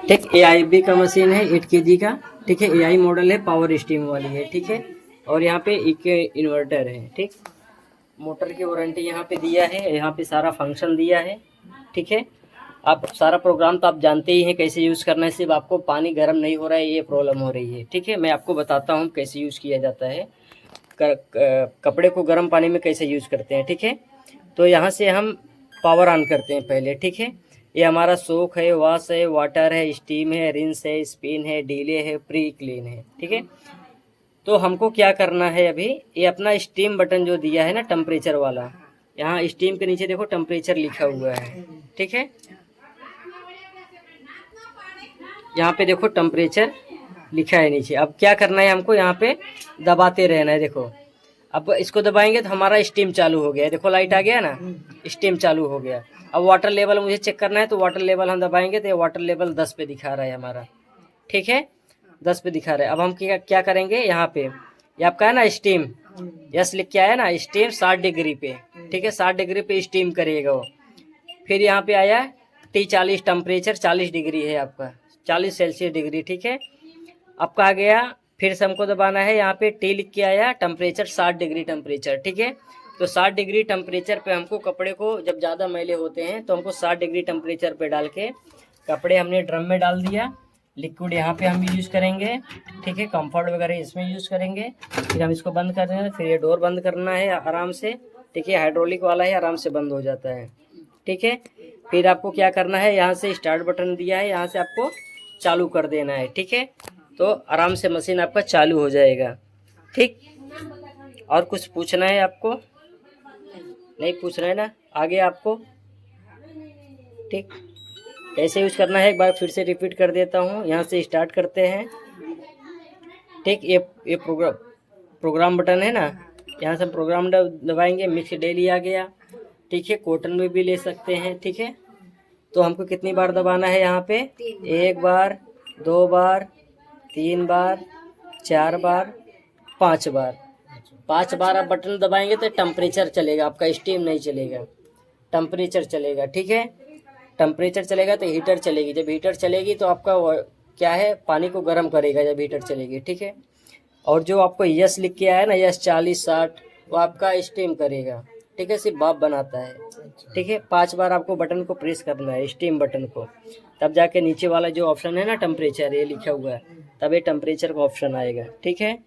ठीक, AIB का machine है 8 kg का। ठीक है, AI मॉडल है, पावर स्टीम वाली है। ठीक है, और यहाँ पे एक इन्वर्टर है। ठीक, मोटर की वारंटी यहाँ पे दिया है, यहाँ पे सारा फंक्शन दिया है। ठीक है, आप सारा प्रोग्राम तो आप जानते ही हैं कैसे यूज़ करना है, सिर्फ आपको पानी गर्म नहीं हो रहा है ये प्रॉब्लम हो रही है। ठीक है, मैं आपको बताता हूँ कैसे यूज़ किया जाता है, कपड़े को गर्म पानी में कैसे यूज़ करते हैं। ठीक है, तो यहाँ से हम पावर ऑन करते हैं पहले। ठीक है, ये हमारा सोक है, वॉश है, वाटर है, स्टीम है, रिंस है, स्पिन है, डीले है, प्री क्लीन है। ठीक है, तो हमको क्या करना है, अभी ये अपना स्टीम बटन जो दिया है ना टेम्परेचर वाला, यहाँ स्टीम के नीचे देखो टेम्परेचर लिखा हुआ है। ठीक है, यहाँ पे देखो टेम्परेचर लिखा है नीचे। अब क्या करना है, हमको यहाँ पे दबाते रहना है। देखो, अब इसको दबाएंगे तो हमारा स्टीम चालू हो गया है। देखो लाइट आ गया ना, स्टीम चालू हो गया। अब वाटर लेवल मुझे चेक करना है, तो वाटर लेवल हम दबाएंगे तो ये वाटर लेवल 10 पे दिखा रहा है हमारा। ठीक है, 10 पे दिखा रहा है। अब हम क्या क्या करेंगे, यहाँ पे ये आपका है ना स्टीम, यस लिख के आया ना, स्टीम 60 डिग्री पे। ठीक है, 60 डिग्री पे स्टीम करिएगा वो। फिर यहाँ पे आया T40 टेम्परेचर, 40 डिग्री है आपका, 40 सेल्सियस डिग्री। ठीक है, आपका आ गया। फिर से हमको दबाना है, यहाँ पे T लिख के आया, टेम्परेचर 60 डिग्री टेम्परेचर। ठीक है, तो 60 डिग्री टेम्परेचर पे हमको कपड़े को, जब ज़्यादा मैले होते हैं तो हमको 60 डिग्री टेम्परेचर पे डाल के कपड़े हमने ड्रम में डाल दिया। लिक्विड यहाँ पे हम यूज़ करेंगे। ठीक है, कंफर्ट वगैरह इसमें यूज़ करेंगे। फिर हम इसको बंद कर रहे हैं, फिर ये डोर बंद करना है आराम से। ठीक है, हाइड्रोलिक वाला है, आराम से बंद हो जाता है। ठीक है, फिर आपको क्या करना है, यहाँ से स्टार्ट बटन दिया है, यहाँ से आपको चालू कर देना है। ठीक है, तो आराम से मशीन आपका चालू हो जाएगा। ठीक, और कुछ पूछना है आपको? नहीं पूछना है ना, आगे आपको? ठीक, कैसे यूज करना है एक बार फिर से रिपीट कर देता हूँ। यहाँ से स्टार्ट करते हैं। ठीक, ये प्रोग्राम बटन है ना, यहाँ से हम प्रोग्राम दबाएंगे, मिक्स डेली आ गया। ठीक है, कॉटन में भी ले सकते हैं। ठीक है, तो हमको कितनी बार दबाना है यहाँ पे, 1 बार, 2 बार, 3 बार, 4 बार, 5 बार। 5 बार आप बटन दबाएंगे तो टेम्परेचर चलेगा आपका, स्टीम नहीं चलेगा, टेम्परेचर चलेगा। ठीक है, टेम्परेचर चलेगा तो हीटर चलेगी, जब हीटर चलेगी तो आपका क्या है, पानी को गर्म करेगा जब हीटर चलेगी। ठीक है, और जो आपको यस लिख के आया है ना, यस 40-60, वो आपका स्टीम करेगा। ठीक है, सिर्फ भाप बनाता है। ठीक है, 5 बार आपको बटन को प्रेस करना है, स्टीम बटन को, तब जाके नीचे वाला जो ऑप्शन है ना टेम्परेचर, ये लिखा हुआ है, तब ये टेम्परेचर का ऑप्शन आएगा। ठीक है।